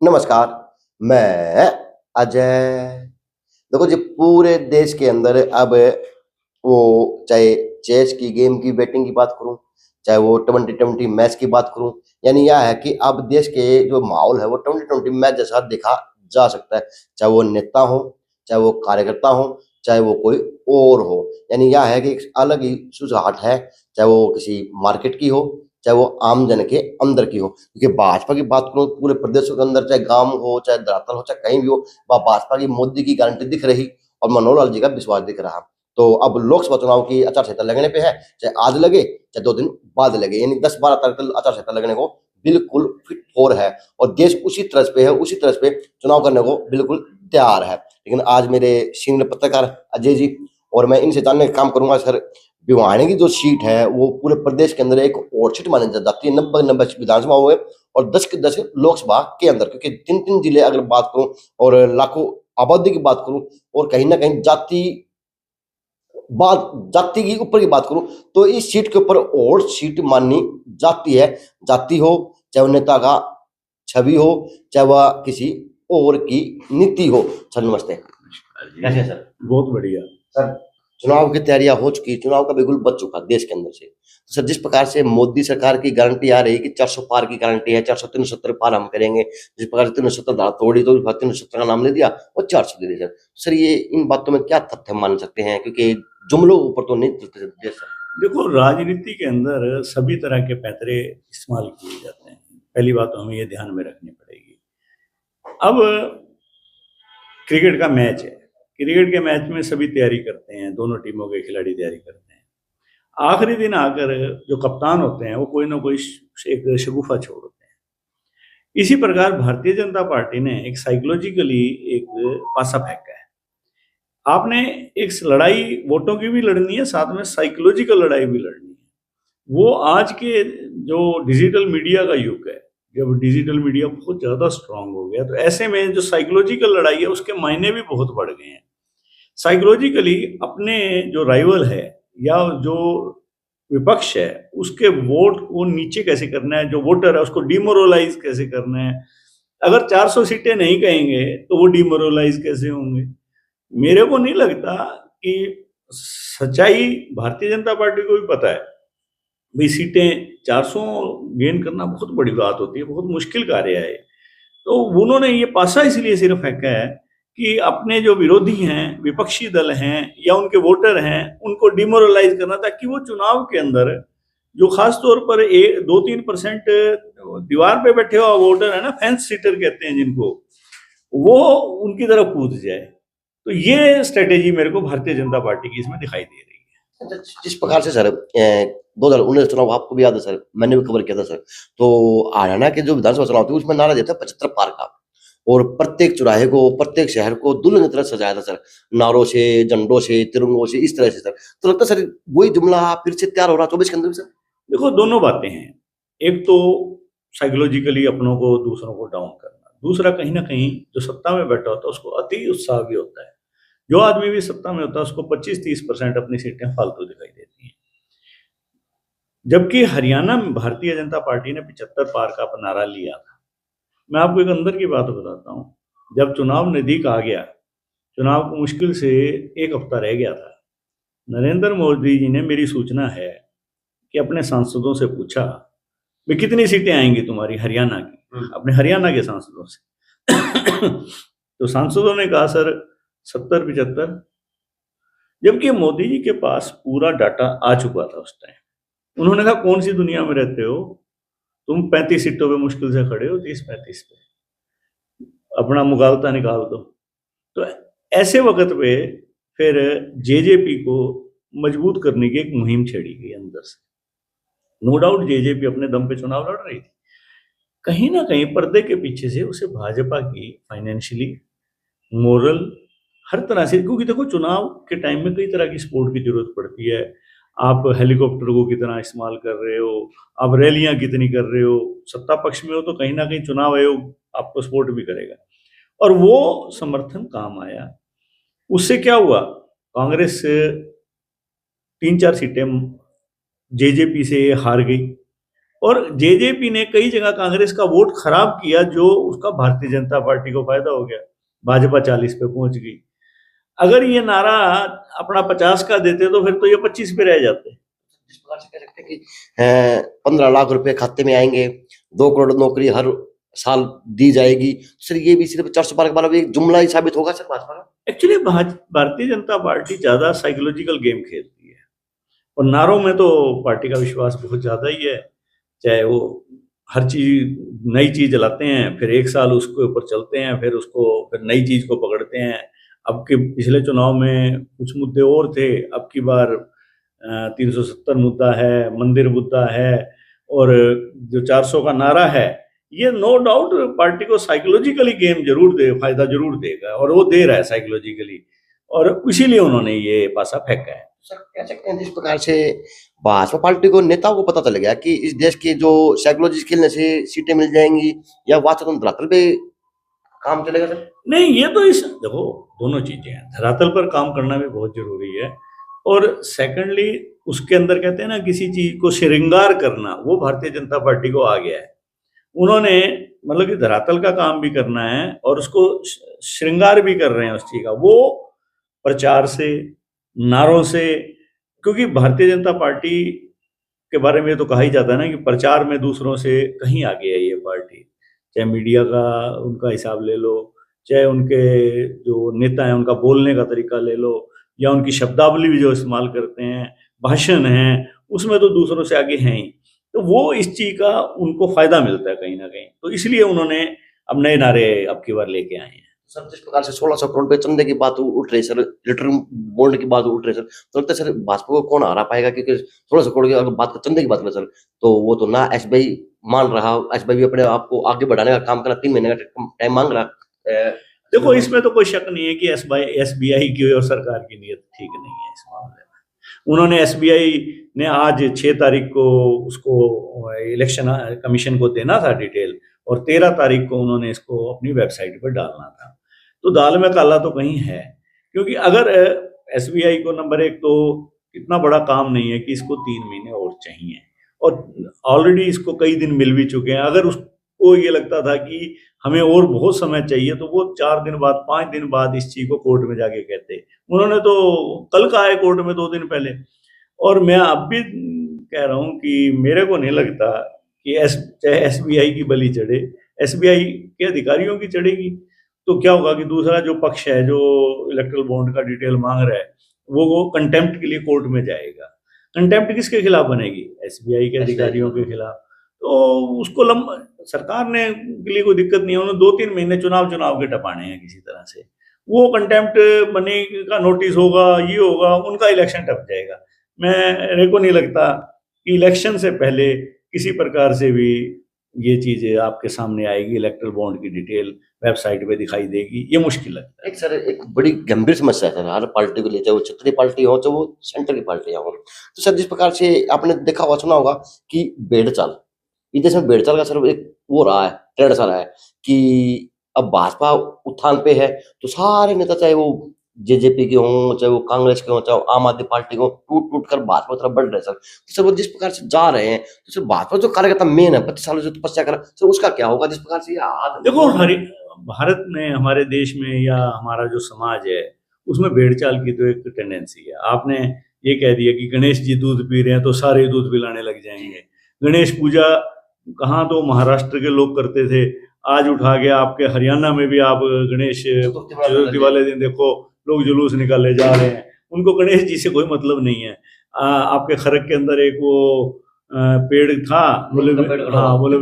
नमस्कार, मैं अजय। देखो जी, पूरे देश के अंदर अब वो चाहे चेस की गेम की बैटिंग की बात करूँ, चाहे वो ट्वेंटी-ट्वेंटी मैच की बात करूँ, यानी यह है कि अब देश के जो माहौल है वो ट्वेंटी-ट्वेंटी मैच जैसा देखा जा सकता है। चाहे वो नेता हो, चाहे वो कार्यकर्ता हो, चाहे वो कोई और हो। यानी यह है कि एक अलग ही सुझाट है, चाहे वो किसी मार्केट की हो, चाहे वो आम जन के अंदर की हो। क्योंकि भाजपा की बात करूँ पूरे प्रदेशों के अंदर, चाहे गाँव हो, चाहे धरातल हो, चाहे कहीं भी हो, भाजपा की मोदी की गारंटी दिख रही और मनोहर लाल जी का विश्वास दिख रहा। तो अब लोकसभा चुनाव की आचार संहिता लगने पे है, चाहे आज लगे, चाहे 2 दिन बाद लगे, यानी 10-12 तारीख तक आचार संहिता लगने को बिल्कुल फिट और है और देश उसी तरह पे है, उसी तरह पे चुनाव करने को बिल्कुल तैयार है। लेकिन आज मेरे सीनियर पत्रकार अजय जी और मैं इनसे जानने का काम करूँगा सर, भिवानी की जो सीट है वो पूरे प्रदेश के अंदर एक और सीट मानी जाती है, 90-90 विधानसभा हुए और 10 के 10 लोकसभा के अंदर, क्योंकि 3-3 जिले अगर बात करूँ और लाखों आबादी की बात करूँ और कहीं न कहीं जाति की ऊपर की बात करूँ, तो इस सीट के ऊपर और सीट मानी जाती है। जाति हो, चाहे वो नेता का छवि हो, चाहे वह किसी और की नीति हो। सर नमस्ते। कैसे हैं सर? बहुत बढ़िया। सर, चुनाव की तैयारियाँ हो चुकी, चुनाव का बिगुल बज चुका देश के अंदर से। तो सर, जिस प्रकार से मोदी सरकार की गारंटी आ रही है कि 400 पार की गारंटी है, 473 पार हम करेंगे। जिस प्रकार से 370 धारा तोड़ी तो 370 का नाम ले दिया और 400 दे दिया सर। सर, ये इन बातों में क्या तथ्य मान सकते हैं? क्योंकि जुमलों ऊपर तो नहीं चलते देश सर। देखो, राजनीति के अंदर सभी तरह के पैतरे इस्तेमाल किए जाते हैं। पहली बात तो हमें ये ध्यान में रखनी पड़ेगी। अब क्रिकेट का मैच है, क्रिकेट के मैच में सभी तैयारी करते हैं, दोनों टीमों के खिलाड़ी तैयारी करते हैं। आखिरी दिन आकर जो कप्तान होते हैं वो कोई ना कोई एक शगुफा छोड़ होते हैं। इसी प्रकार भारतीय जनता पार्टी ने एक साइकोलॉजिकली एक पासा फेंका है। आपने एक लड़ाई वोटों की भी लड़नी है, साथ में साइकोलॉजिकल लड़ाई भी लड़नी है। वो आज के जो डिजिटल मीडिया का युग है, जब डिजिटल मीडिया बहुत ज़्यादा स्ट्रांग हो गया, तो ऐसे में जो साइकोलॉजिकल लड़ाई है उसके मायने भी बहुत बढ़ गए हैं। साइकोलॉजिकली अपने जो राइवल है या जो विपक्ष है उसके वोट को नीचे कैसे करना है, जो वोटर है उसको डिमोरलाइज कैसे करना है। अगर 400 सीटें नहीं कहेंगे तो वो डिमोरलाइज कैसे होंगे? मेरे को नहीं लगता कि सच्चाई भारतीय जनता पार्टी को भी पता है भाई सीटें 400 गेन करना बहुत बड़ी बात होती है, बहुत मुश्किल कार्य है। तो उन्होंने ये पासा इसलिए सिर्फ फेंका है कि अपने जो विरोधी हैं, विपक्षी दल हैं या उनके वोटर हैं, उनको डिमोरलाइज करना, ताकि वो चुनाव के अंदर जो खास तौर पर 2-3% दीवार पे बैठे हुआ वोटर है ना, फेंस सीटर कहते हैं जिनको, वो उनकी तरफ कूद जाए। तो ये स्ट्रेटेजी मेरे को भारतीय जनता पार्टी की इसमें दिखाई दे रही है। अच्छा, जिस प्रकार से सर 2019 चुनाव आपको भी याद है सर, मैंने भी कवर किया था सर। तो हरियाणा के जो विधानसभा चुनाव थे उसमें नारा दिया था 75 पार का और प्रत्येक चौराहे को, प्रत्येक शहर को दुल्हन की तरह सजाया था सर, नारों से, झंडों से, तिरंगों से, इस तरह से सर। तो लगता है सर वही जुमला फिर से तैयार हो रहा 24 के अंदर भी सर? देखो, दोनों बातें हैं। एक तो साइकोलॉजिकली अपनों को, दूसरों को डाउन करना। दूसरा, कहीं न कहीं जो सत्ता में बैठा होता है उसको अति उत्साह भी होता है। जो आदमी भी सत्ता में होता है उसको 25-30% अपनी सीटें फालतू दिखाई देती हैं। जबकि हरियाणा में भारतीय जनता पार्टी ने 75 पार का नारा लिया था। मैं आपको एक अंदर की बात बताता हूँ। जब चुनाव नज़दीक आ गया, चुनाव को मुश्किल से 1 हफ्ता रह गया था, नरेंद्र मोदी जी ने, मेरी सूचना है कि अपने सांसदों से पूछा, "भई कितनी सीटें आएँगी तुम्हारी हरियाणा की?" अपने हरियाणा के सांसदों से। तो सांसदों ने कहा, "सर 70-75।" जबकि मोदी जी के पास पूरा डाटा आ चुका था उस टाइम। उन्होंने कहा, "कौन सी दुनिया में रहते हो? तुम 35 सीटों पे मुश्किल से खड़े हो, 30-35 पे। अपना मुगालता निकाल दो।" तो ऐसे वक़्त पे फिर जेजेपी को मजबूत करने की एक मुहिम छेड़ी गई अंदर से। नो डाउट जेजेपी अपने दम पे चुनाव लड़ रही थी। कहीं न कहीं पर्दे के पीछे से उसे भाजपा की फाइनेंशियली, मोरल, हर तरह से, क्योंकि देखो चुनाव के टाइम में कई तरह की सपोर्ट की ज़रूरत पड़ती है। आप हेलीकॉप्टर को कितना इस्तेमाल कर रहे हो, आप रैलियाँ कितनी कर रहे हो, सत्ता पक्ष में हो तो कहीं न कहीं चुनाव आयोग आपको सपोर्ट भी करेगा और वो समर्थन काम आया। उससे क्या हुआ? कांग्रेस 3-4 सीटें जेजेपी से हार गई। और जेजेपी ने कई जगह कांग्रेस का वोट खराब किया, जो उसका भारतीय जनता पार्टी को फायदा हो गया। भाजपा 40 पे पहुंच गई। अगर ये नारा अपना 50 का देते तो फिर तो ये 25 पे रह जाते। जिस प्रकार से कह सकते हैं कि 15 लाख रुपए खाते में आएंगे, 2 करोड़ नौकरी हर साल दी जाएगी, सर ये भी सिर्फ 400 पार वाला भी एक जुमला ही साबित होगा सर भाजपा का। एक्चुअली भारतीय जनता पार्टी ज्यादा साइकोलॉजिकल गेम खेलती है, और नारों में तो पार्टी का विश्वास बहुत ज्यादा ही है। चाहे वो हर चीज नई चीज लाते हैं, फिर एक साल उसके ऊपर चलते हैं, फिर उसको फिर नई चीज को पकड़ते हैं। अब के पिछले चुनाव में कुछ मुद्दे और थे, अब की बार 370 मुद्दा है, मंदिर मुद्दा है, और जो 400 का नारा है, ये नो डाउट पार्टी को साइकोलॉजिकली गेम जरूर दे, फायदा जरूर देगा, और वो दे रहा है साइकोलॉजिकली, और इसीलिए उन्होंने ये पासा फेंका है। सर कह सकते हैं जिस प्रकार से भाजपा पार्टी को नेताओं को पता चल गया कि इस देश के जो साइकोलॉजी खेलने से सीटें मिल जाएंगी, या वास्तव धरातल पे काम चलेगा सर? नहीं, ये तो इस देखो दोनों चीजें हैं, धरातल पर काम करना भी बहुत जरूरी है, और सेकंडली उसके अंदर कहते हैं ना, किसी चीज को श्रृंगार करना, वो भारतीय जनता पार्टी को आ गया है। उन्होंने मतलब कि धरातल का काम भी करना है, और उसको श्रृंगार भी कर रहे हैं उस चीज का, वो प्रचार से, नारों से। क्योंकि भारतीय जनता पार्टी के बारे में तो कहा ही जाता है ना कि प्रचार में दूसरों से कहीं आगे है ये पार्टी। चाहे मीडिया का उनका हिसाब ले लो, चाहे उनके जो नेता हैं उनका बोलने का तरीका ले लो, या उनकी शब्दावली भी जो इस्तेमाल करते हैं, भाषण हैं, उसमें तो दूसरों से आगे हैं ही। तो वो इस चीज का उनको फायदा मिलता है कहीं ना कहीं, तो इसलिए उन्होंने अब नए नारे अब की बार लेके आए हैं। सर जिस प्रकार से 1600 करोड़ पे चंदे की बात उठ रही है सर, रिटर्न बॉन्ड की बात उठ रही है सर, तो लगता है सर भाजपा को कौन हरा पाएगा? क्योंकि 1600 करोड़ की अगर बात कर, चंदे की बात करें सर, तो वो तो ना एसबीआई मान रहा, एसबीआई भी अपने आप को आगे बढ़ाने का काम कर रहा, 3 महीने का टाइम मांग रहा। देखो, इसमें तो कोई शक नहीं है कि एसबीआई की और सरकार की नीयत ठीक नहीं है इस मामले में। उन्होंने एसबीआई ने आज 6 तारीख को उसको इलेक्शन कमीशन को देना था डिटेल, और 13 तारीख को उन्होंने इसको अपनी वेबसाइट पर डालना था। तो दाल में काला तो कहीं है, क्योंकि अगर एसबीआई को नंबर एक तो इतना बड़ा काम नहीं है कि इसको 3 महीने और चाहिए, और ऑलरेडी इसको कई दिन मिल भी चुके हैं। अगर उसको ये लगता था कि हमें और बहुत समय चाहिए, तो वो 4 दिन बाद, 5 दिन बाद इस चीज को कोर्ट में जाके कहते। उन्होंने तो कल कहा है कोर्ट में 2 दिन पहले। और मैं अब भी कह रहा हूँ कि मेरे को नहीं लगता कि चाहे एसबीआई की बलि चढ़े, एसबीआई के अधिकारियों की चढ़ेगी, तो क्या होगा कि दूसरा जो पक्ष है, जो इलेक्ट्रल बॉन्ड का डिटेल मांग रहा है, वो कंटेम्प्ट के लिए कोर्ट में जाएगा। कंटेम्प्ट किसके खिलाफ बनेगी? एसबीआई के अधिकारियों के खिलाफ। तो उसको सरकार ने के लिए कोई दिक्कत नहीं है, उन्होंने 2-3 महीने चुनाव के टपाने हैं किसी तरह से। वो कंटेम्प्ट बने का नोटिस होगा, ये होगा, उनका इलेक्शन टप जाएगा। मेरे को नहीं लगता कि इलेक्शन से पहले किसी प्रकार से भी ये चीजें आपके सामने आएगी, इलेक्ट्रल बॉन्ड की डिटेल वेबसाइट पे दिखाई देगी, ये मुश्किल लगता है। एक सर एक बड़ी गंभीर समस्या है सर, हर पार्टी को लिए, चाहे वो क्षेत्रीय पार्टी हो, चाहे वो सेंटर की पार्टी हो। तो सर जिस प्रकार से आपने देखा हुआ, सुना होगा कि भेड़चाल, इस देश में भेड़चाल का सर एक वो रहा है, ट्रेंड सा रहा है कि अब भाजपा उत्थान पे है, तो सारे नेता, चाहे वो जेजेपी के हों, चाहे वो कांग्रेस के हों, चाहे वो आम आदमी पार्टी को, टूट टूट कर भाजपा की तरफ बढ़ रहे हैं सर। तो सर वो जिस प्रकार से जा रहे हैं, तो सर भाजपा जो कार्यकर्ता मेन है, 25 सालों से तपस्या करा, सर उसका क्या होगा जिस प्रकार से ये देखो, भारत में, हमारे देश में, या हमारा जो समाज है, उसमें भेड़चाल की तो एक टेंडेंसी है। आपने ये कह दिया कि गणेश जी दूध पी रहे हैं तो सारे दूध पिलाने लग जाएंगे। गणेश पूजा कहाँ तो महाराष्ट्र के लोग करते थे, आज उठा के आपके हरियाणा में भी आप गणेश चतुर्थी वाले दिन देखो लोग जुलूस निकाले जा रहे हैं। उनको गणेश जी से कोई मतलब नहीं है। आपके खरक के अंदर एक वो पेड़ था, बोले हाँ, बोले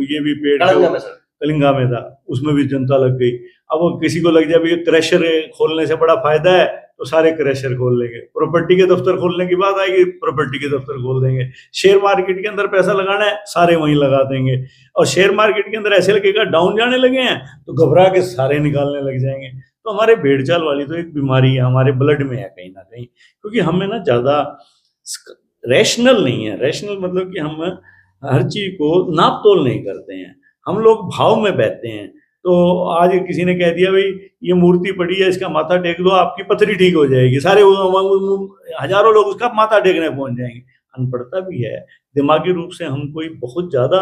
ये भी पेड़ कलिंगा में था, उसमें भी जनता लग गई। अब वो किसी को लग जाए क्रैशर खोलने से बड़ा फायदा है, तो सारे क्रैशर खोल लेंगे। प्रॉपर्टी के दफ्तर खोलने की बात आएगी, प्रॉपर्टी के दफ्तर खोल देंगे। शेयर मार्केट के अंदर पैसा लगाना है, सारे वहीं लगा देंगे। और शेयर मार्केट के अंदर ऐसे लगेगा डाउन जाने लगे हैं, तो घबरा के सारे निकालने लग जाएंगे। तो हमारे भेड़चाल वाली तो एक बीमारी है, हमारे ब्लड में है कहीं ना कहीं, क्योंकि हमें ना ज्यादा रैशनल नहीं है। रैशनल मतलब कि हम हर चीज को नाप तोल नहीं करते हैं, हम लोग भाव में बहते हैं। तो आज किसी ने कह दिया भाई ये मूर्ति पड़ी है, इसका माथा टेक दो, आपकी पथरी ठीक हो जाएगी, सारे हजारों लोग उसका माथा टेकने पहुंच जाएंगे। अनपढ़ता भी है, दिमागी रूप से हम कोई बहुत ज़्यादा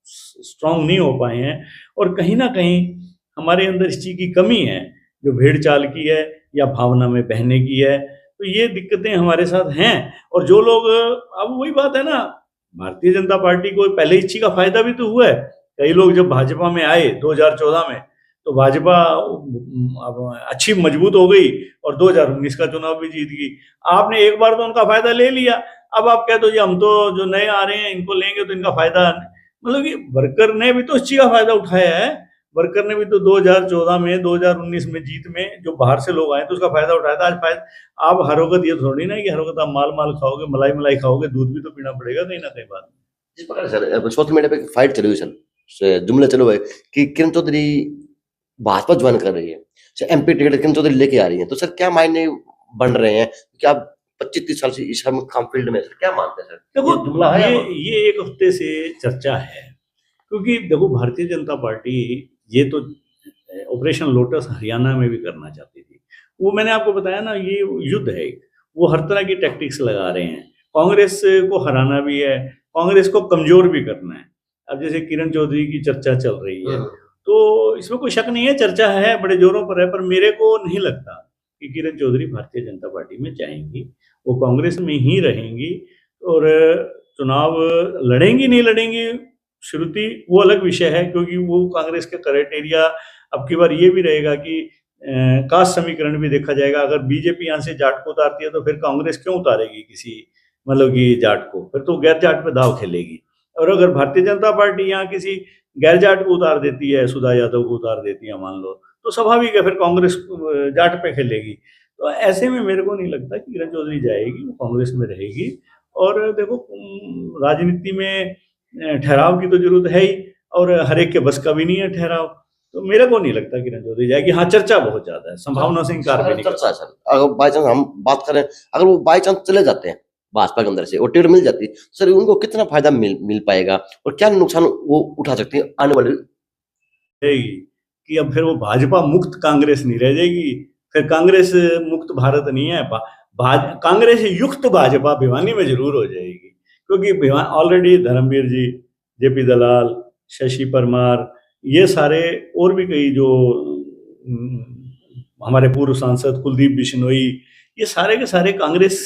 स्ट्रांग नहीं हो पाए हैं, और कहीं न कहीं हमारे अंदर इस चीज़ की कमी है, जो भेड़-चाल की है या भावना में बहने की है। तो ये दिक्कतें हमारे साथ हैं, और जो लोग, अब वही बात है ना, भारतीय जनता पार्टी को पहले इस चीज़ का फ़ायदा भी तो हुआ है। कई लोग जब भाजपा में आए 2014 में, तो भाजपा अब अच्छी मजबूत हो गई और 2019 का चुनाव भी जीत गई। आपने एक बार तो उनका फ़ायदा ले लिया, अब आप कह दो जी हम तो जो नए आ रहे हैं इनको लेंगे तो इनका फ़ायदा, मतलब कि वर्कर ने भी तो इस चीज़ का फ़ायदा उठाया है। वर्कर ने भी तो 2014 में, 2019 में जीत में जो बाहर से लोग आए तो उसका फ़ायदा उठाया था। आज आप हर वक़्त ये थोड़ी ना कि हर वक़्त आप माल-माल खाओगे, मलाई-मलाई खाओगे, दूध भी तो पीना पड़ेगा कहीं न कहीं बाद में। जिस प्रकार सर सोशल मीडिया पे एक फाइट चली हुई सर, जुमला चलो है कि किरण चौधरी भाजपा ज्वाइन कर रही है, sir MP ticket Kiran Chaudhary लेके आ रही है, तो सर क्या मायने बन रहे हैं कि आप 25-30 साल से इस काम फील्ड में, सर क्या मानते हैं सर? देखो, ये जुमला है या ये 1 हफ्ते से चर्चा है, क्योंकि देखो भारतीय जनता पार्टी ये तो ऑपरेशन लोटस हरियाणा में भी करना चाहती थी। वो मैंने आपको बताया ना, ये युद्ध है एक, वो हर तरह की टैक्टिक्स लगा रहे हैं। कांग्रेस को हराना भी है, कांग्रेस को कमज़ोर भी करना है। अब जैसे किरण चौधरी की चर्चा चल रही है, तो इसमें कोई शक नहीं है, चर्चा है, बड़े ज़ोरों पर है, पर मेरे को नहीं लगता कि किरण चौधरी भारतीय जनता पार्टी में जाएँगी। वो कांग्रेस में ही रहेंगी, और चुनाव लड़ेंगी, नहीं लड़ेंगी, श्रुति वो अलग विषय है, क्योंकि वो कांग्रेस के क्राइटेरिया अब की बार ये भी रहेगा कि कास्ट समीकरण भी देखा जाएगा। अगर बीजेपी यहाँ से जाट को उतारती है तो फिर कांग्रेस क्यों उतारेगी किसी, मतलब कि जाट को, फिर तो गैर जाट पे दाव खेलेगी। और अगर भारतीय जनता पार्टी यहाँ किसी गैर जाट को उतार देती है, सुधा यादव को उतार देती है मान लो, तो स्वाभाविक है फिर कांग्रेस जाट पे खेलेगी। तो ऐसे में मेरे को नहीं लगता कि किरण चौधरी जाएगी, वो कांग्रेस में रहेगी। और देखो, राजनीति में ठहराव की तो जरूरत है ही, और हर एक के बस का भी नहीं है ठहराव। तो मेरे को नहीं लगता किरण चौधरी जाएगी। हाँ, चर्चा बहुत ज्यादा है, संभावना से इनकार भी नहीं कर चर्चा है सर, अगर बाई चांस हम बात करें, अगर वो बाई चांस चले जाते हैं भाजपा के अंदर से और टिकट मिल जाती है, तो सर उनको कितना फायदा मिल पाएगा और क्या नुकसान वो उठा सकते हैं आने वाले? जाएगी कि अब फिर वो भाजपा मुक्त कांग्रेस नहीं रह जाएगी, फिर कांग्रेस मुक्त भारत नहीं है, कांग्रेस युक्त भाजपा भिवानी में जरूर हो जाएगी, क्योंकि ऑलरेडी धर्मवीर जी, जेपी दलाल, शशि परमार, ये सारे और भी कई जो हमारे पूर्व सांसद कुलदीप बिश्नोई, ये सारे के सारे कांग्रेस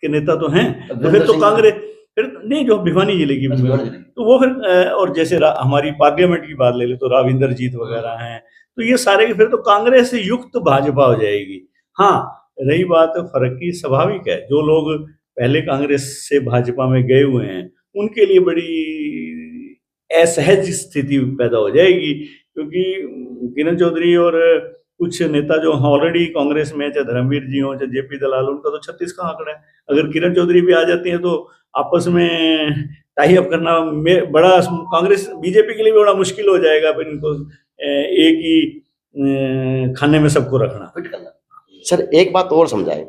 के नेता तो हैं। तो फिर तो कांग्रेस, फिर नहीं, जो भिवानी जिले की, तो वो फिर और जैसे हमारी पार्लियामेंट की बात ले ले तो राविंदर जीत वगैरह हैं, तो ये सारे के फिर तो कांग्रेस युक्त भाजपा हो जाएगी। हाँ, रही बात फर्क की, स्वाभाविक है, जो लोग पहले कांग्रेस से भाजपा में गए हुए हैं उनके लिए बड़ी असहज स्थिति पैदा हो जाएगी, क्योंकि किरण चौधरी और कुछ नेता जो ऑलरेडी कांग्रेस में, चाहे धर्मवीर जी हो, चाहे जेपी दलाल, उनका तो 36 का आंकड़ा है। अगर किरण चौधरी भी आ जाती है तो आपस में टाई अप करना बड़ा, कांग्रेस बीजेपी के लिए भी बड़ा मुश्किल हो जाएगा, फिर इनको एक ही खाने में सबको रखना। सर एक बात और समझाएं,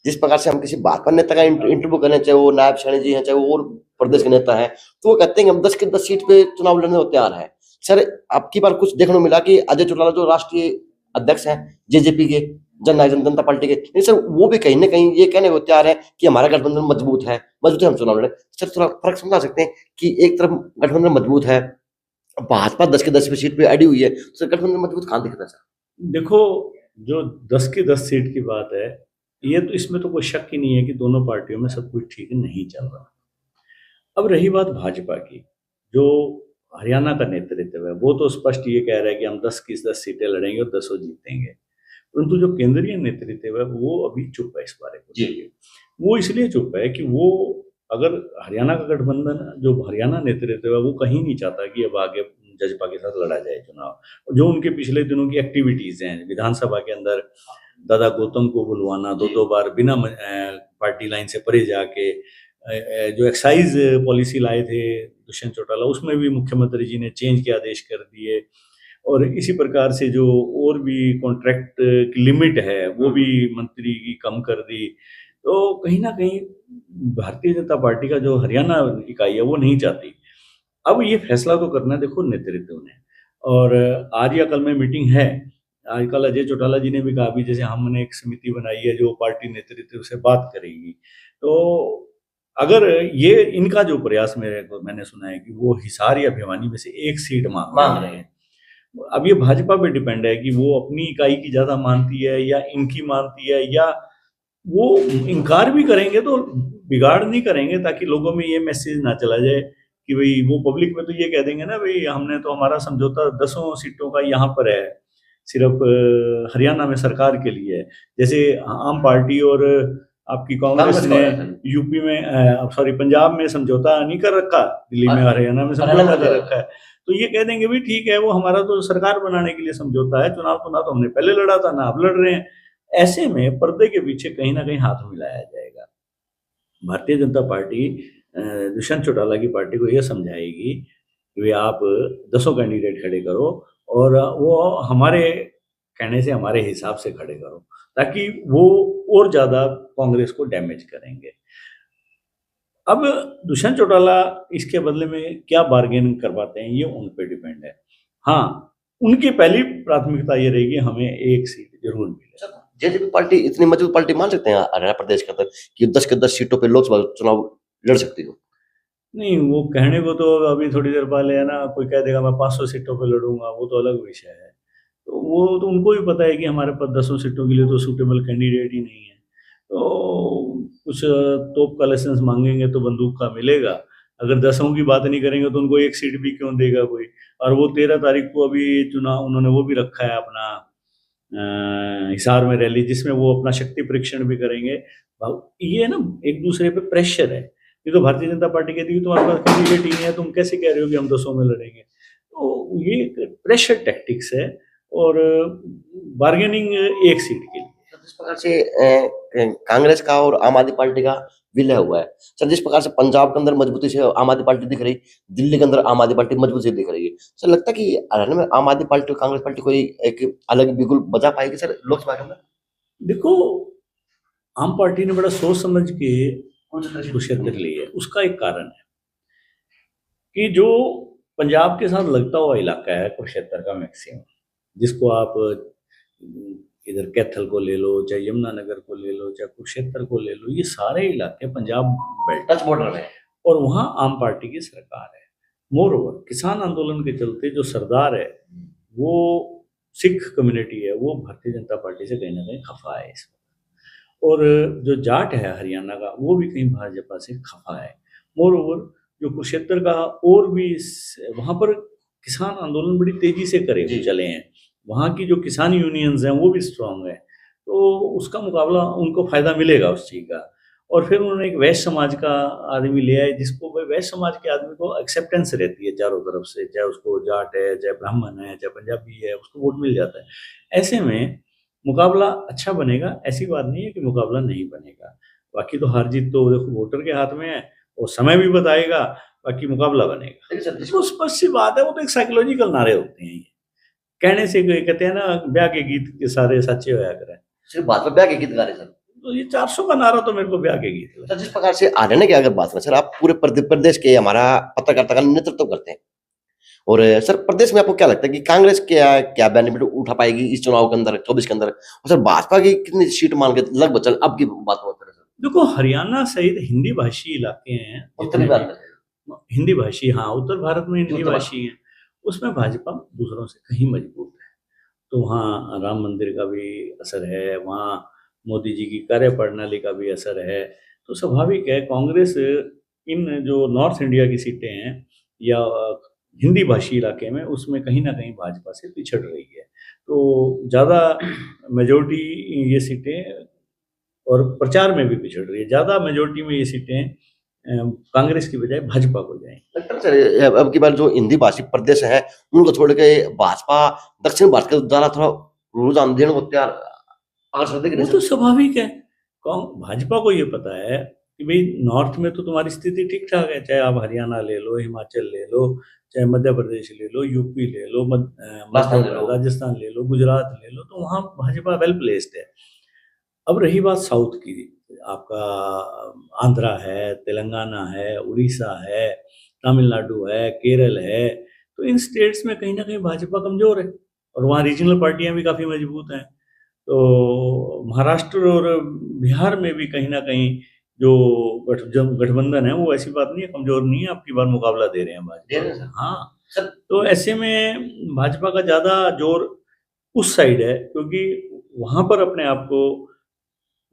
जिस प्रकार से हम किसी भाजपा नेता का इंटरव्यू करें, चाहे वो नायब सैनी जी हैं, चाहे वो और प्रदेश के नेता हैं, तो वो कहते हैं कि हम 10 के 10 सीट पे चुनाव लड़ने को तैयार है। सर अब की बार कुछ देखने को मिला कि अजय चौटाला जो राष्ट्रीय अध्यक्ष हैं जेजेपी के, जननायक जनता पार्टी के, नहीं सर, वो भी कहीं ना कहीं ये कहने को तैयार है कि हमारा गठबंधन मजबूत है, हम चुनाव लड़े। सर थोड़ा फर्क समझा सकते हैं कि एक तरफ गठबंधन मजबूत है, भाजपा 10 के 10 सीट पे अड़ी हुई है, तो सर गठबंधन मजबूत कहाँ दिखता है सर? देखो, जो 10 की 10 सीट की बात है, ये तो इसमें तो कोई शक ही नहीं है कि दोनों पार्टियों में सब कुछ ठीक नहीं चल रहा। अब रही बात भाजपा की, जो हरियाणा का नेतृत्व है, वो तो स्पष्ट ये कह रहा है कि हम 10 की 10 सीटें लड़ेंगे और 10 जीतेंगे। परंतु जो केंद्रीय नेतृत्व है वो अभी चुप है इस बारे को। वो इसलिए चुप है कि वो, अगर हरियाणा का गठबंधन, जो हरियाणा नेतृत्व है, वो कहीं नहीं चाहता कि अब आगे जजपा के साथ लड़ा जाए चुनाव। जो उनके पिछले दिनों की एक्टिविटीज हैं, विधानसभा के अंदर दादा गौतम को बुलवाना, दो बार बिना पार्टी लाइन से परे जाके, जो एक्साइज पॉलिसी लाए थे दुष्यंत चौटाला, उसमें भी मुख्यमंत्री जी ने चेंज के आदेश कर दिए। और इसी प्रकार से जो और भी कॉन्ट्रैक्ट की लिमिट है वो भी मंत्री की कम कर दी। तो कहीं ना कहीं भारतीय जनता पार्टी का जो हरियाणा इकाई है वो नहीं चाहती। अब ये फैसला तो करना है, देखो, नेतृत्व ने। और आज या कल में मीटिंग है, आज कल अजय चौटाला जी ने भी कहा, भी जैसे हमने एक समिति बनाई है जो पार्टी नेतृत्व से बात करेगी। तो अगर ये इनका जो प्रयास मैंने सुना है कि वो हिसार या भिवानी में से एक सीट मांग रहे हैं। अब ये भाजपा पे डिपेंड है कि वो अपनी इकाई की ज्यादा मानती है या इनकी मानती है, या वो इनकार भी करेंगे तो बिगाड़ नहीं करेंगे ताकि लोगों में ये मैसेज ना चला जाए कि भाई वो पब्लिक में तो ये कह देंगे ना भाई हमने तो हमारा समझौता 10 सीटों का यहाँ पर है, सिर्फ हरियाणा में सरकार के लिए है। जैसे आम पार्टी और आपकी कांग्रेस ने यूपी में सॉरी पंजाब में समझौता नहीं कर रखा, दिल्ली में हरियाणा में समझौता कर रखा है, तो ये कह देंगे भी ठीक है वो हमारा तो सरकार बनाने के लिए समझौता है, चुनाव तो ना तो हमने पहले लड़ा था ना अब लड़ रहे हैं। ऐसे में पर्दे के पीछे कहीं ना कहीं हाथ मिलाया जाएगा। भारतीय जनता पार्टी दुष्यंत चौटाला की पार्टी को यह समझाएगी कि भाई आप 10 कैंडिडेट खड़े करो और वो हमारे कहने से हमारे हिसाब से खड़े करो, ताकि वो और ज्यादा कांग्रेस को डैमेज करेंगे। अब दुष्यंत चौटाला इसके बदले में क्या बार्गेन कर पाते हैं ये उन पे डिपेंड है। हाँ, उनकी पहली प्राथमिकता ये रहेगी हमें एक सीट जरूर मिले। जेजेपी पार्टी इतनी मजबूत पार्टी मान सकते हैं हरियाणा प्रदेश के अंदर कि 10 के 10 सीटों पे लोकसभा चुनाव लड़ सकती हो? नहीं, वो कहने को तो अभी थोड़ी देर पहले है ना कोई कह देगा मैं 500 सीटों पे लड़ूंगा, वो तो अलग विषय है। तो वो तो उनको भी पता है कि हमारे पास 10 सीटों के लिए तो सूटेबल कैंडिडेट ही नहीं है। तो कुछ तोप का लाइसेंस मांगेंगे तो बंदूक का मिलेगा, अगर 10 की बात नहीं करेंगे तो उनको एक सीट भी क्यों देगा कोई। और वो 13 तारीख को अभी चुनाव उन्होंने वो भी रखा है अपना हिसार में रैली, जिसमें वो अपना शक्ति परीक्षण भी करेंगे। ये ना एक दूसरे पे प्रेशर है। ये तो भारतीय जनता पार्टी कहती है तुम्हारे पास कैंडिडेट ही नहीं है, तुम कैसे कह रहे हो कि हम 200 में लड़ेंगे। तो ये प्रेशर टैक्टिक्स है और बार्गेनिंग एक सीट के लिए। जिस प्रकार से कांग्रेस का और आम आदमी पार्टी का विलय हुआ है सर, जिस प्रकार से पंजाब के अंदर मजबूती से आम आदमी पार्टी दिख रही, दिल्ली के अंदर आम आदमी पार्टी मजबूती से दिख रही है, सर लगता है कि हरियाणा में आम आदमी पार्टी और कांग्रेस पार्टी कोई एक अलग बिगुल बजा पाएगी सर लोकसभा के अंदर? देखो, आम पार्टी ने बड़ा सोच समझ के कुरुक्षेत्र ली है। उसका एक कारण है कि जो पंजाब के साथ लगता हुआ इलाका है कुरुक्षेत्र का मैक्सिमम, जिसको आप इधर कैथल को ले लो, चाहे यमुनानगर को ले लो, चाहे कुरुक्षेत्र को ले लो, ये सारे इलाके पंजाब बेल्ट टच बॉर्डर में और वहाँ आम पार्टी की सरकार है। मोर ओवर किसान आंदोलन के चलते जो सरदार है वो सिख कम्युनिटी है, वो भारतीय जनता पार्टी से कहीं ना कहीं खफा है इस वक्त। और जो जाट है हरियाणा का वो भी कहीं भाजपा से खफा है। मोर ओवर जो कुरुक्षेत्र का और भी वहाँ पर किसान आंदोलन बड़ी तेजी से करे चले हैं, वहाँ की जो किसान यूनियंस हैं वो भी स्ट्रांग है, तो उसका मुकाबला उनको फायदा मिलेगा उस चीज़ का। और फिर उन्होंने एक वैश्य समाज का आदमी लिया है जिसको वैश्य समाज के आदमी को एक्सेप्टेंस रहती है चारों तरफ से, चाहे उसको जाट है, चाहे ब्राह्मण है, चाहे पंजाबी है, उसको वोट मिल जाता है। ऐसे में मुकाबला अच्छा बनेगा, ऐसी बात नहीं है कि मुकाबला नहीं बनेगा। बाकी तो हार जीत तो देखो वोटर के हाथ में है और समय भी बताएगा, बाकी मुकाबला बनेगा। तो स्पष्ट सी बात है, वो तो एक साइकोलॉजिकल नारे होते हैं, कहने से कहते हैं ना ब्याह के गीत के सारे सच्चे होया करें। सिर्फ बात में ब्याह के गीत गा रहे सर, तो ये 400 का नारा तो मेरे को ब्याह के गीत सर। जिस प्रकार से हरियाणा की अगर बात करें सर, आप पूरे प्रदेश के हमारा पत्रकारिता का नेतृत्व करते हैं, और सर प्रदेश में आपको क्या लगता है कि कांग्रेस क्या बेनिफिट उठा पाएगी इस चुनाव के अंदर 24 के अंदर, और सर भाजपा की कितनी सीट मान के लगभग चल अब की बात करें सर? देखो, हरियाणा सहित हिंदी भाषी इलाके हैं, हिंदी भाषी, हाँ उत्तर भारत में हिंदी भाषी है, उसमें भाजपा दूसरों से कहीं मजबूत है। तो वहाँ राम मंदिर का भी असर है, वहाँ मोदी जी की कार्य प्रणाली का भी असर है। तो स्वाभाविक है कांग्रेस इन जो नॉर्थ इंडिया की सीटें हैं या हिंदी भाषी इलाके में, उसमें कहीं ना कहीं भाजपा से पिछड़ रही है। तो ज़्यादा मेजोरिटी ये सीटें, और प्रचार में भी पिछड़ रही है, ज़्यादा मेजोरिटी में ये सीटें कांग्रेस की बजाय भाजपा को जाएंगी। अब की बार जो हिंदी भाषी प्रदेश है उनको छोड़ के भाजपा दक्षिण भारत के द्वारा थोड़ा रुझान देने को तैयार, वो तो स्वाभाविक है। भाजपा को ये पता है कि भाई नॉर्थ में तो तुम्हारी स्थिति ठीक ठाक है, चाहे आप हरियाणा ले लो, हिमाचल ले लो, चाहे मध्य प्रदेश ले लो, यूपी ले लो, राजस्थान ले लो, गुजरात ले लो, तो वहाँ भाजपा वेल प्लेस्ड है। अब रही बात साउथ की, आपका आंध्रा है, तेलंगाना है, उड़ीसा है, तमिलनाडु है, केरल है, तो इन स्टेट्स में कहीं ना कहीं भाजपा कमजोर है और वहाँ रीजनल पार्टियां भी काफ़ी मजबूत हैं। तो महाराष्ट्र और बिहार में भी कहीं ना कहीं जो गठबंधन है वो ऐसी बात नहीं है, कमजोर नहीं है, आपकी बार मुकाबला दे रहे हैं दे रहे हैं भाजपा। सर। हाँ, सर तो ऐसे में भाजपा का ज्यादा जोर उस साइड है, क्योंकि वहां पर अपने आप को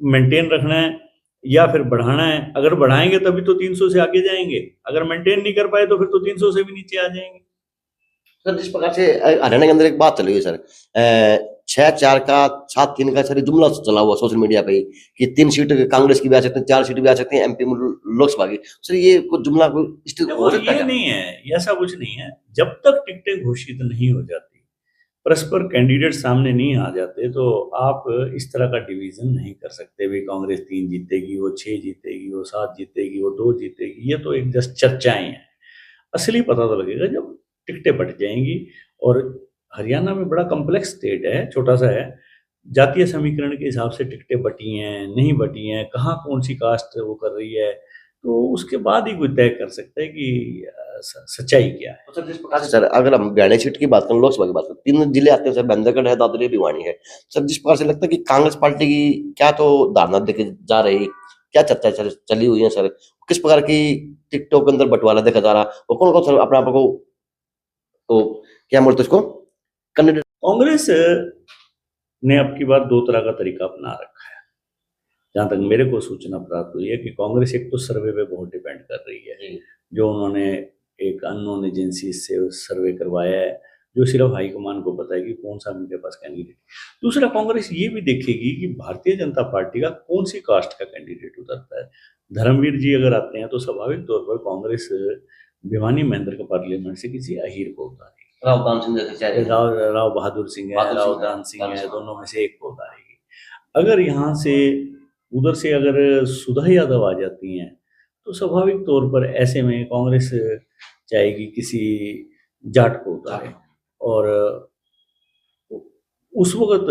मेंटेन रखना है या फिर बढ़ाना है। अगर बढ़ाएंगे तभी तो 300 से आगे जाएंगे, अगर मेंटेन नहीं कर पाए तो फिर तो 300 से भी नीचे आ जाएंगे। सर जिस प्रकार से हरियाणा के अंदर एक बात चली हुई सर, 6-4 का 7-3 का सर जुमला चला हुआ सोशल मीडिया पे ही कि 3 सीट कांग्रेस की भी आ सकती है, 4 सीट भी आ सकती है एमपी में लोकसभा की। सर ये कुछ जुमला कोई स्टिल हो देखो सकता है ये क्या? नहीं है, ये ऐसा कुछ नहीं है। जब तक टिकटें घोषित नहीं हो जाती, परस्पर कैंडिडेट सामने नहीं आ जाते, तो आप इस तरह का डिवीजन नहीं कर सकते भी कांग्रेस 3 जीतेगी, वो 6 जीतेगी, वो 7 जीतेगी, वो 2 जीतेगी। ये तो एक जस्ट चर्चाएं हैं। असली पता तो लगेगा जब टिकटें बट जाएंगी। और हरियाणा में बड़ा कम्प्लेक्स स्टेट है, छोटा सा है, जातीय समीकरण के हिसाब से टिकटें बटी हैं नहीं बटी हैं, कहाँ कौन सी कास्ट वो कर रही है, तो उसके बाद ही कोई तय कर सकता है कि सच्चाई क्या है। तो सर जिस प्रकार से सर अगर हम हरियाणा सीट की बात करें, लोकसभा की बात करें, 3 जिले आते हैं सर, बंदरगढ़ है, दादरी भिवानी है। सर जिस प्रकार से लगता है कि कांग्रेस पार्टी की क्या तो धारणा देके जा रही, क्या चर्चा चली हुई है सर, किस प्रकार की टिकटों के अंदर बंटवारा देखा जा रहा, और कौन कौन सर अपने आप को तो क्या बोलते उसको कैंडिडेट? कांग्रेस ने अब की बार 2 तरह का तरीका अपना रखा है। जहां तक मेरे को सूचना प्राप्त हुई है कि कांग्रेस एक तो सर्वे पे बहुत डिपेंड कर रही है, जो उन्होंने एक अननोन एजेंसी से सर्वे करवाया है, जो सिर्फ हाईकमान को पता है कि कौन सा उनके पास कैंडिडेट। दूसरा, कांग्रेस ये भी देखेगी कि भारतीय जनता पार्टी का कौन सी कास्ट का कैंडिडेट उतरता है। धर्मवीर जी अगर आते हैं तो स्वाभाविक तौर पर कांग्रेस भिवानी महेंद्र का पार्लियामेंट से किसी अहीर को उतारेगी। रावदान सिंह जैसे चाहे राव बहादुर सिंह है, बहादुर सिंह रावदान सिंह दान है, सिंह। दोनों में से एक को उतारेगी। अगर यहाँ से उधर से अगर सुधा यादव आ जाती हैं, तो स्वाभाविक तौर पर ऐसे में कांग्रेस चाहेगी किसी जाट को उतारे। और उस वक्त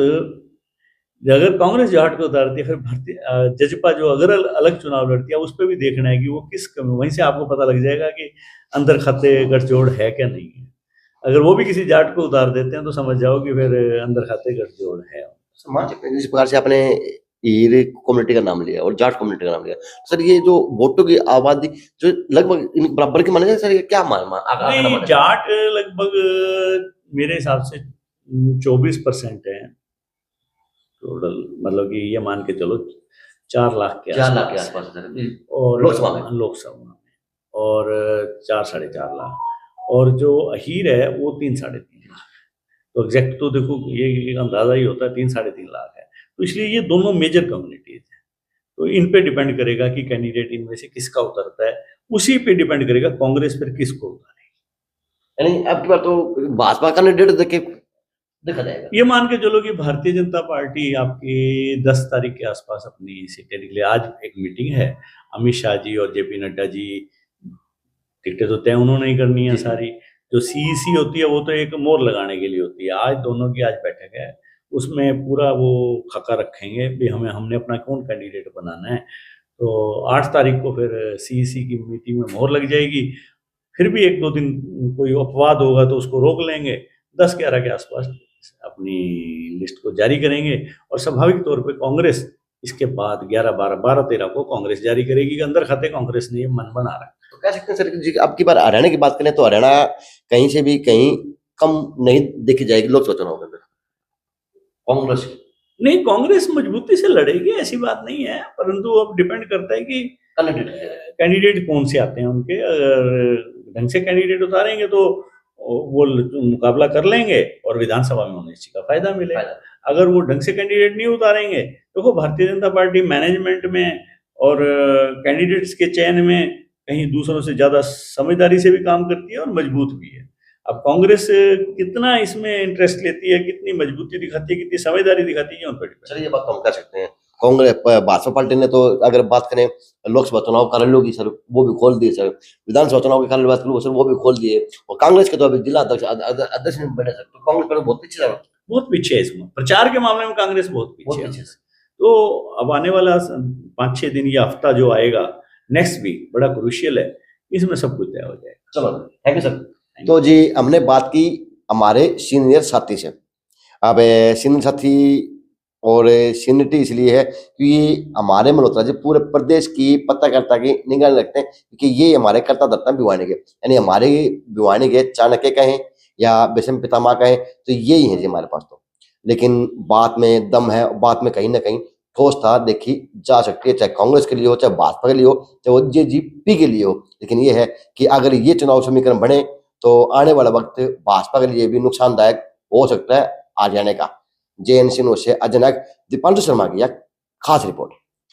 अगर कांग्रेस जाट को उतारती है, फिर भारतीय जजपा जो अगर अलग चुनाव लड़ती है, उस पर भी देखना है कि वो किस वहीं से आपको पता लग जाएगा कि अंदर खाते गठजोड़ है क्या नहीं है। अगर वो भी किसी जाट को उतार देते हैं तो समझ जाओ कि फिर अंदर खाते गठजोड़ है। समाज जिस प्रकार से आपने ईर कम्युनिटी का नाम लिया और जाट कम्युनिटी का नाम लिया, सर ये जो वोटों की आबादी जो लगभग इन बराबर की माने जाए सर, ये क्या नहीं, जाट लगभग मेरे हिसाब से 24% है टोटल, मतलब कि ये मान के चलो 4 लाख के 4 लाख के आसपास आसपास है। सर और लोकसभा में और 4-4.5 लाख, और जो अहीर है वो 3-3.5 लाख। तो एग्जैक्ट तो देखो ये एक अंदाजा ही होता है, 3-3.5 लाख है। तो इसलिए ये दोनों मेजर कम्युनिटीज हैं, तो इन पे डिपेंड करेगा कि कैंडिडेट इनमें से किसका उतरता है, उसी पे डिपेंड करेगा कांग्रेस फिर किसको उतारेगी। यानी अब की बार तो भाजपा कैंडिडेट देखे देखा जाएगा। ये मान के चलो कि भारतीय जनता पार्टी आपकी 10 तारीख के आसपास अपनी सीटें निकले। आज एक मीटिंग है, अमित शाह जी और जेपी नड्डा जी, टिकटें तो तय उन्होंने ही करनी है सारी। जो सीईसी होती है वो तो एक मोहर लगाने के लिए होती है। आज दोनों की आज बैठक है, उसमें पूरा वो खाका रखेंगे भी हमने अपना कौन कैंडिडेट बनाना है। तो 8 तारीख को फिर सीईसी की मीटिंग में मोहर लग जाएगी। फिर भी 1-2 दिन कोई अपवाद होगा तो उसको रोक लेंगे। 10-11 के आसपास अपनी लिस्ट को जारी करेंगे, और स्वाभाविक तौर पे कांग्रेस इसके बाद 11-12-13 को कांग्रेस जारी करेगी कि अंदर खाते कांग्रेस ने ये मन बना रखा है। तो कह सकते हैं सर जी, अब की बार हरियाणा की बात करें तो हरियाणा कहीं से भी कहीं कम नहीं देखी जाएगी लोकसभा चुनाव के अंदर कांग्रेस की। नहीं, कांग्रेस मजबूती से लड़ेगी, ऐसी बात नहीं है, परंतु अब डिपेंड करता है कि कैंडिडेट कौन से आते हैं उनके। अगर ढंग से कैंडिडेट उतारेंगे तो वो मुकाबला कर लेंगे और विधानसभा में उन्हें इस चीज का फायदा मिलेगा। अगर वो ढंग से कैंडिडेट नहीं उतारेंगे तो वो भारतीय जनता पार्टी मैनेजमेंट में और कैंडिडेट्स के चयन में कहीं दूसरों से ज्यादा समझदारी से भी काम करती है और मजबूत भी है। अब कांग्रेस कितना इसमें इंटरेस्ट लेती है, कितनी मजबूती दिखाती है, कितनी समझदारी दिखाती है, उन पर सर ये बात तो हम कह सकते हैं। कांग्रेस भाजपा पार्टी ने तो अगर बात करें लोकसभा चुनाव कार्यालयों की सर वो भी खोल दिए सर, विधानसभा चुनाव के कार्यालय बात करूँ सर वो भी खोल दिए, और कांग्रेस के तो अभी जिला अध्यक्ष नहीं बने सर, तो कांग्रेस पर बहुत पीछे बहुत पीछे है। इसमें प्रचार के मामले में कांग्रेस बहुत पीछे है। तो अब आने वाला 5-6 दिन या हफ्ता जो आएगा नेक्स्ट वीक बड़ा क्रूशियल है, इसमें सब कुछ तय हो जाएगा। चलो थैंक यू सर। तो जी हमने बात की हमारे सीनियर साथी से। अब सीनियर साथी और सीनियरिटी इसलिए है कि ये हमारे मल्होत्रा जी पूरे प्रदेश की पत्रकारिता की निगरानी रखते हैं, कि ये हमारे कर्ता धर्ता भिवानी के, यानी हमारे भिवानी के चाणक्य कहें या भीष्म पितामह कहें, तो यही है जी हमारे पास तो। लेकिन बात में दम है, बात में कहीं ना कहीं ठोस था देखी जा सकती है, चाहे कांग्रेस के लिए हो, चाहे भाजपा के लिए हो, चाहे वो जेजेपी के लिए हो। लेकिन ये है कि अगर ये चुनाव समीकरण बने तो आने वाला वक्त भाजपा के लिए भी नुकसानदायक हो सकता है हरियाणा का। जेएन सिन्हा से अजनक दीपांशु शर्मा की यह खास रिपोर्ट।